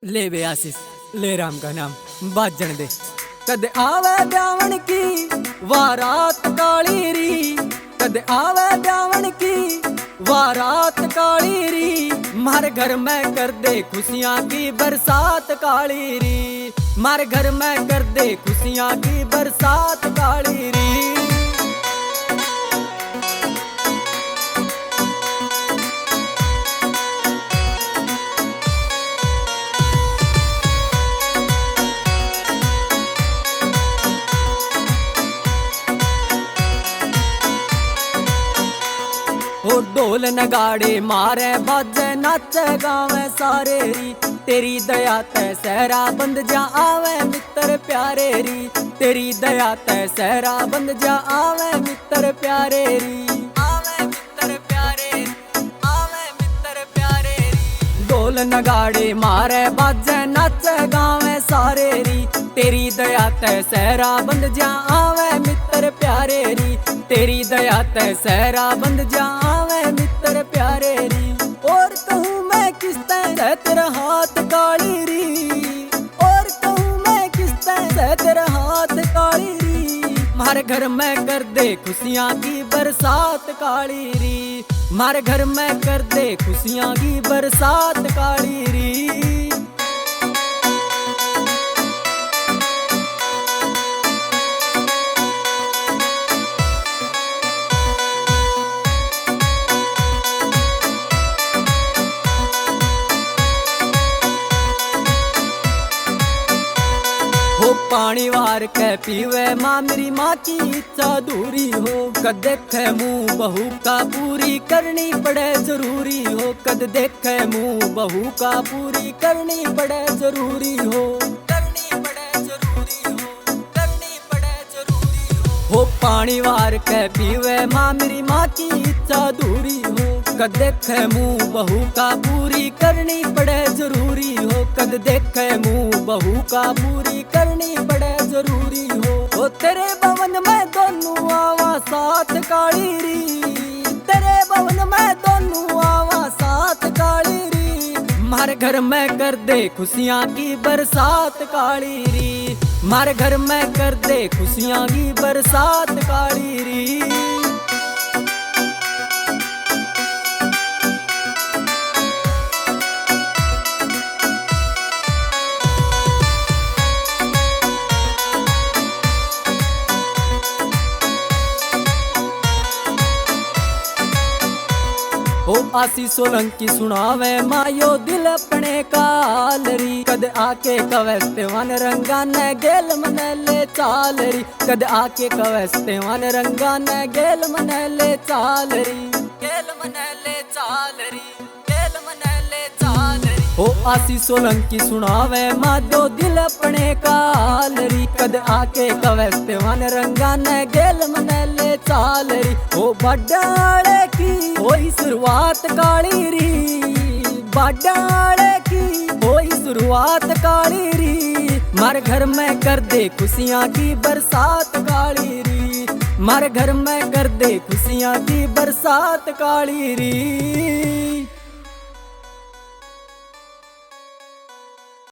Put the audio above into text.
ले बे आशीष, ले राम का नाम बाजन दे। कद आवे ब्यावन की वारात काली री, कद आवे ब्यावन की वारात काली री। मार घर में कर दे खुशियाँ की बरसात काली री, मार घर में कर दे खुशियाँ की बरसात काली री। ओ ढोल नगाड़े मारे बाजे नाचे गावे सारे री। तेरी दया तै सहरा बंद जा आवे मित्र प्यारे री, तेरी दया तै सहरा बंद जा आवे मित्र प्यारे री, आवे मित्र प्यारे री, आवे मित्र प्यारे री। ढोल नगाड़े मारे बाजे नाचे गावे सारे री। तेरी दया तै सहरा बंद जा आवे मित्र प्यारे री, तेरी दया तै सहरा बंद जा आवे मित्र प्यारे री। और कहूँ मैं किस तरह तेरा हाथ काली री, और कहूँ मैं किस तरह तेरा हाथ काली री। मारे घर में कर दे खुशियाँ की बरसात काली री, मारे घर में कर दे खुशियाँ की बरसात काली री। हो पानी वार के पीवे माँ मेरी माँ की इच्छा दूरी हो। कद देखे मुँह बहू का पूरी करनी पड़े जरूरी हो, कद देखे मुँह बहू का पूरी करनी पड़े जरूरी हो, करनी पड़े जरूरी हो, करनी पड़े जरूरी हो। हो पानी वार के पीवे माँ मेरी माँ की इच्छा दूरी हो। कद देखे मुँह बहू का पूरी करनी पड़े जरूरी हो, कद देखे मुँह बहू का पूरी करनी पड़े जरूरी हो। ओ तेरे भवन में दोनों आवा साथ काली री, तेरे भवन में दोनों आवा साथ काली री। मारे घर में कर दे खुशियाँ की बरसात काली री, मारे घर में कर दे खुशियाँ की बरसात काली री। ओ आसी सोलंकी सुनावे मायो दिल अपने कालरी। कद आके कवस्ते वन रंगा ने गेल मन ले चालरी, कद आके कवस्ते वन रंगा ने गेल मन ले चालरी, गेल मन ले चालरी, गेल मन ले चालरी। ओ आसी सोलंकी सुनावे मादो दिल अपने कालरी। कद आके कवस्ते वन रंगा ने गेल मन ले चालरी। ओ बड्डाले की होई शुरुआत काली री, बड्डाले की होई शुरुआत काली री। मारे घर में कर दे खुशियाँ की बरसात काली री, मारे घर में कर दे खुशियाँ की बरसात काली री।